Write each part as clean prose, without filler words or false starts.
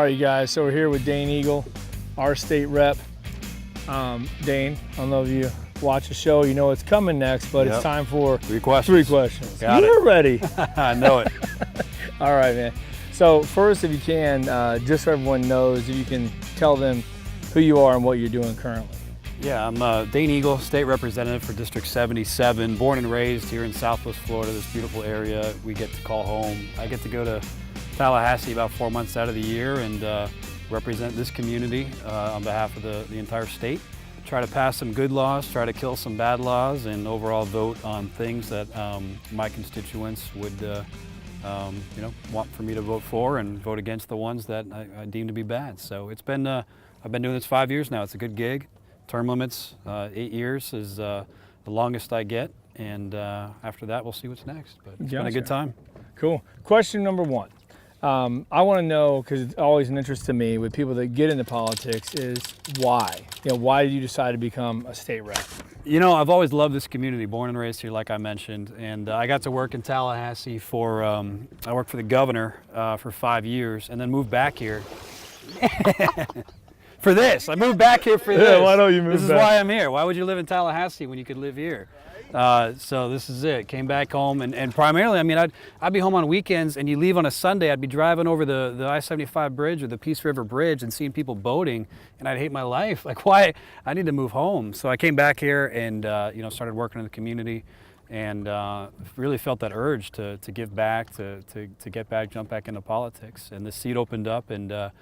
All right, you guys, so we're here with Dane Eagle, our state rep. Dane, I don't know if you watch the show, you know what's coming next, but It's time for three questions. Got You're ready. I know it. All right, man. So first, if you can, just so everyone knows, if you can tell them who you are and what you're doing currently. Yeah, I'm Dane Eagle, state representative for District 77, born and raised here in Southwest Florida, this beautiful area we get to call home. I get to go to Tallahassee about 4 months out of the year and represent this community on behalf of the entire state. Try to pass some good laws, try to kill some bad laws, and overall vote on things that my constituents would want for me to vote for, and vote against the ones that I deem to be bad. So it's been, I've been doing this 5 years now. It's a good gig. Term limits, 8 years is the longest I get, and after that we'll see what's next. But it's been a good time. Cool. Question number one. I want to know, because it's always an interest to me with people that get into politics, is why? Why did you decide to become a state rep? I've always loved this community, born and raised here, like I mentioned, and I got to work in Tallahassee for, I worked for the governor for 5 years, and then moved back here. For this. I moved back here for this. Yeah, why don't you move back? This is why I'm here. Why would you live in Tallahassee when you could live here? So this is it. Came back home, and primarily, I mean, I'd be home on weekends, and you leave on a Sunday, I'd be driving over the I-75 bridge or the Peace River Bridge and seeing people boating, and I'd hate my life. Like, why? I need to move home. So I came back here and, started working in the community, and really felt that urge to give back, to get back, jump back into politics. And this seat opened up, and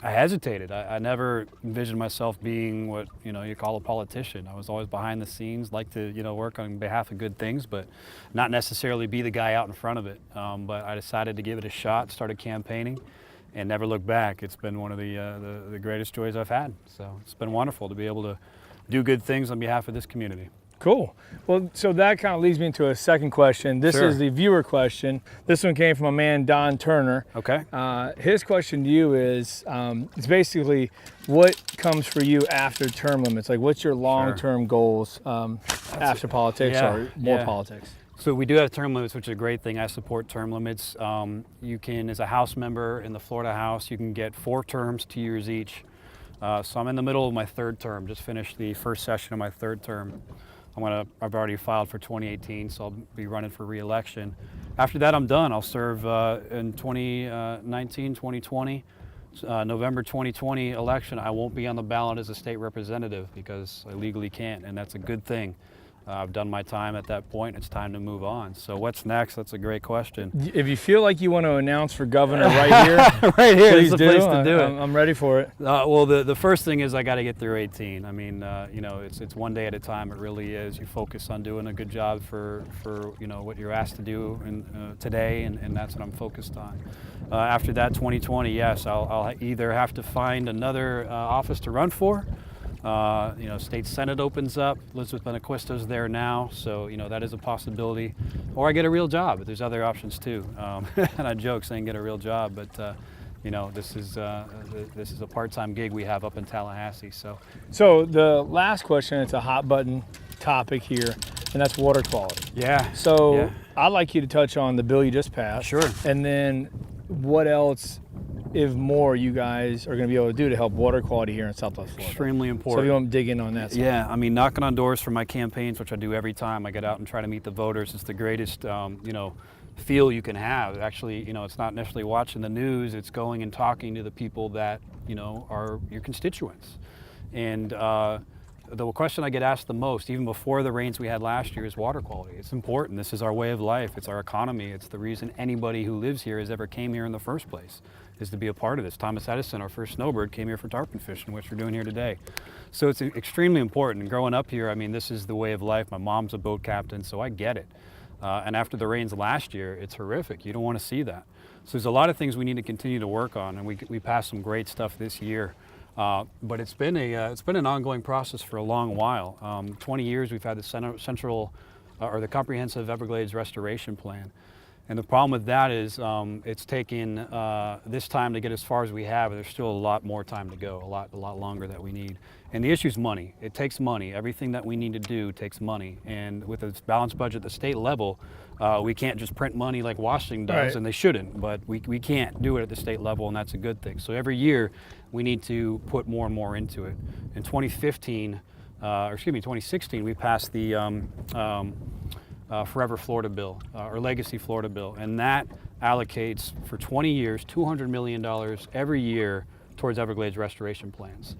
I hesitated. I never envisioned myself being what you call a politician. I was always behind the scenes, like to work on behalf of good things, but not necessarily be the guy out in front of it. But I decided to give it a shot, started campaigning, and never looked back. It's been one of the greatest joys I've had. So it's been wonderful to be able to do good things on behalf of this community. Cool. Well, so that kind of leads me into a second question. This is the viewer question. This one came from a man, Don Turner. Okay. His question to you is, it's basically, what comes for you after term limits? Like, what's your long-term goals after politics or more politics? So we do have term limits, which is a great thing. I support term limits. You can, as a House member in the Florida House, you can get 4 terms, 2 years each. So I'm in the middle of my 3rd term, just finished the first session of my 3rd term. I've already filed for 2018, so I'll be running for re-election. After that, I'm done. I'll serve in 2019, 2020, November 2020 election. I won't be on the ballot as a state representative because I legally can't, and that's a good thing. I've done my time at that point. It's time to move on. So what's next? That's a great question. If you feel like you want to announce for governor right here, right here, please is the place to do it. I'm ready for it. Well, the first thing is I got to get through 18. I mean, it's one day at a time. It really is. You focus on doing a good job for what you're asked to do today, and that's what I'm focused on. After that, 2020, yes, I'll either have to find another office to run for. State Senate opens up. Elizabeth Benaquista's there now, so that is a possibility. Or I get a real job, but there's other options too. And I joke saying get a real job, but this is a part-time gig we have up in Tallahassee. So the last question, it's a hot button topic here, and that's water quality. Yeah. So I'd like you to touch on the bill you just passed. Sure. And then what else, if more, you guys are going to be able to do to help water quality here in Southwest Florida? Extremely important. So if you want to dig in on that side. Yeah, I mean, knocking on doors for my campaigns, which I do every time I get out and try to meet the voters, it's the greatest, feel you can have. Actually, it's not necessarily watching the news, it's going and talking to the people that, are your constituents. And the question I get asked the most, even before the rains we had last year, is water quality. It's important. This is our way of life. It's our economy. It's the reason anybody who lives here has ever came here in the first place, is to be a part of this. Thomas Edison, our first snowbird, came here for tarpon fishing, which we're doing here today. So it's extremely important. And growing up here, I mean, this is the way of life. My mom's a boat captain, so I get it. And after the rains last year, it's horrific. You don't want to see that. So there's a lot of things we need to continue to work on, and we passed some great stuff this year. But it's been an ongoing process for a long while. 20 years we've had the the Comprehensive Everglades Restoration Plan. And the problem with that is it's taken this time to get as far as we have, and there's still a lot more time to go, a lot longer that we need. And the issue is money. It takes money. Everything that we need to do takes money. And with a balanced budget at the state level, we can't just print money like Washington does, Right. and they shouldn't, but we can't do it at the state level, and that's a good thing. So every year, we need to put more and more into it. In 2016, we passed the Forever Florida bill, or Legacy Florida bill, and that allocates for 20 years $200 million every year towards Everglades restoration plans.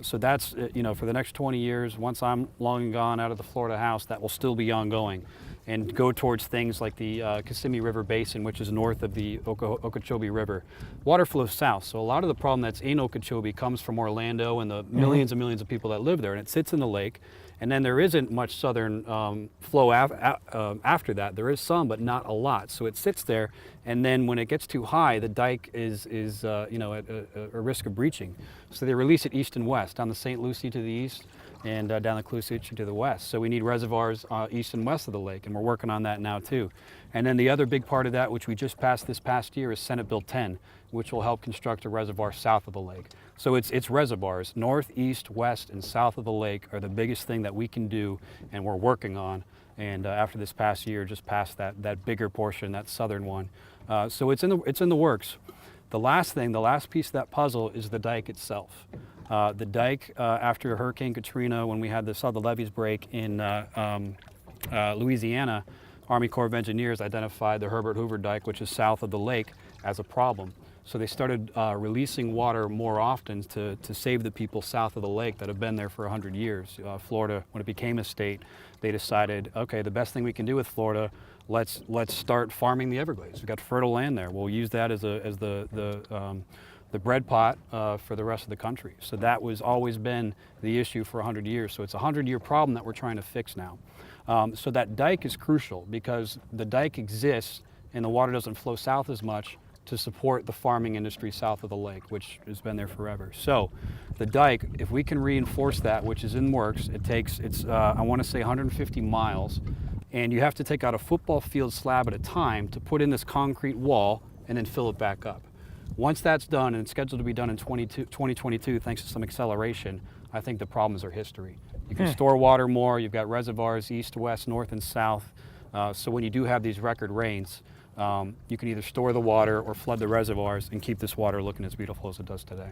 So that's, for the next 20 years, once I'm long and gone out of the Florida house, that will still be ongoing and go towards things like the Kissimmee River Basin, which is north of the Okeechobee River. Water flows south, so a lot of the problem that's in Okeechobee comes from Orlando and the millions and millions of people that live there, and it sits in the lake. And then there isn't much southern flow after that. There is some, but not a lot. So it sits there, and then when it gets too high, the dike is at a risk of breaching. So they release it east and west, down the St. Lucie to the east, and down the Klusic to the west. So we need reservoirs east and west of the lake, and we're working on that now too. And then the other big part of that, which we just passed this past year, is Senate Bill 10, which will help construct a reservoir south of the lake. So it's reservoirs, north, east, west, and south of the lake are the biggest thing that we can do, and we're working on. And after this past year, just passed that bigger portion, that southern one. So it's in the works. The last piece of that puzzle is the dike itself. The dike, after Hurricane Katrina, when we saw the levees break in Louisiana, Army Corps of Engineers identified the Herbert Hoover Dike, which is south of the lake, as a problem. So they started releasing water more often to save the people south of the lake that have been there for 100 years. Florida, when it became a state, they decided, okay, the best thing we can do with Florida, let's start farming the Everglades. We've got fertile land there. We'll use that as the bread pot for the rest of the country. So that was always been the issue for 100 years. So it's a 100-year problem that we're trying to fix now. So that dike is crucial because the dike exists and the water doesn't flow south as much to support the farming industry south of the lake, which has been there forever. So the dike, if we can reinforce that, which is in works, I want to say 150 miles, and you have to take out a football field slab at a time to put in this concrete wall and then fill it back up. Once that's done, and it's scheduled to be done in 2022, thanks to some acceleration, I think the problems are history. You can store water more, you've got reservoirs east, west, north, and south. So when you do have these record rains, you can either store the water or flood the reservoirs and keep this water looking as beautiful as it does today.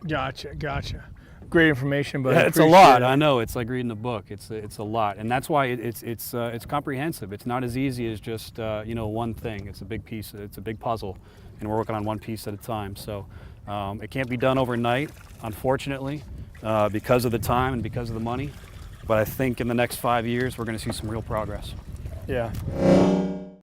Gotcha. Great information, but yeah, it's a lot. I know, it's like reading a book. It's a lot, and that's why it's comprehensive. It's not as easy as just one thing. It's a big piece. It's a big puzzle, and we're working on one piece at a time. So it can't be done overnight, unfortunately, because of the time and because of the money. But I think in the next 5 years, we're going to see some real progress. Yeah.